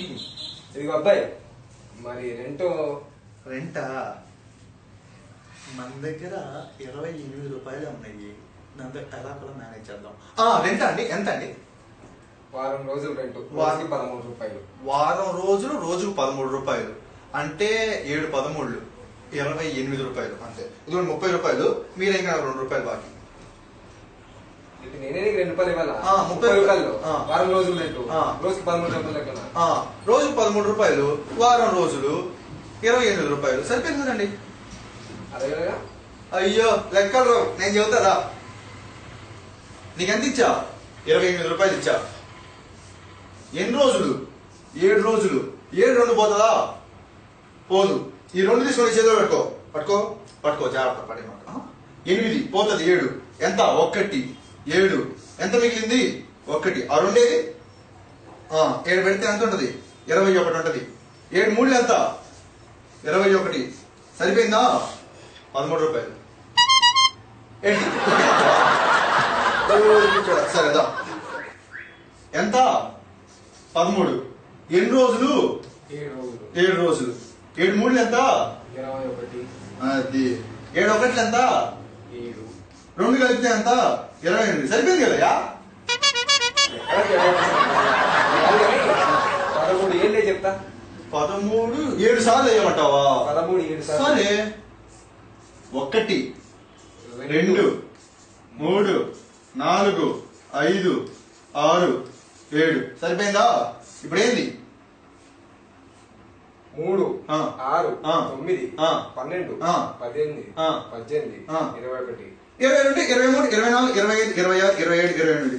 ఇదిగో అబ్బాయి, మరి రెంటా మన దగ్గర 28 రూపాయలు ఉన్నాయి. దాంతో ఎలా కూడా మేనేజ్ చేద్దాం. రెంట్ అండి, ఎంత అండి? వారం రోజులు రెంట్, వారానికి 13 రూపాయలు. వారం రోజులు రోజుకు 13 రూపాయలు అంటే 7 13 28 రూపాయలు అంతే. ఇది 30 రూపాయలు, మీరే ఇంకా 2 రూపాయలు బాకీ. నేనే నీకు 2 రూపాయలు ఇవ్వాలా? 30 రూపాయలు వారం రోజులు రెంట్, రోజుకి 13 రూపాయలు లెక్కన. రోజుకు 13 రూపాయలు, వారం రోజులు 28 రూపాయలు సరిపోయింది కదండి. అదే కదా. అయ్యో లెక్కలు నేను చెబుతారా? నీకెంత ఇచ్చా? 28 రూపాయలు ఇచ్చా. ఎన్ని రోజులు? 7 రోజులు. 7 2 పోతుందా? పోదు. ఈ 2 తీసుకొని చేతిలో పెట్టుకో. పట్టుకో పట్టుకో, జాగ్రత్త పడే మాట. 8 పోతుంది. 7 ఎంత? 1 7 ఎంత మిగిలింది? 1. ఆ 2 ఏది? 7 పెడితే ఎంత ఉంటది? 21 ఉంటది. 7 3 ఎంత? 21. సరిపోయిందా? 13 రూపాయలు. ఏంటి సరేదా? ఎంత? 13. ఎన్ని రోజులు? 7 రోజులు. 7 3 ఎంత? 21. అది 7 1 ఎంత? 7. 2 కలిపితే ఎంత? 28. సరిపోయింది కదా? 13 ఏళ్ళే చెప్తా. 13 7 సార్లు వేయమంటావా? 13 7 సార్లు. సరే. 1 2 3 4 5 6 7 సరిపోయిందా? ఇప్పుడు ఏంది? 3 6 9 12 18 18 21 22 23 24 25 26 27 28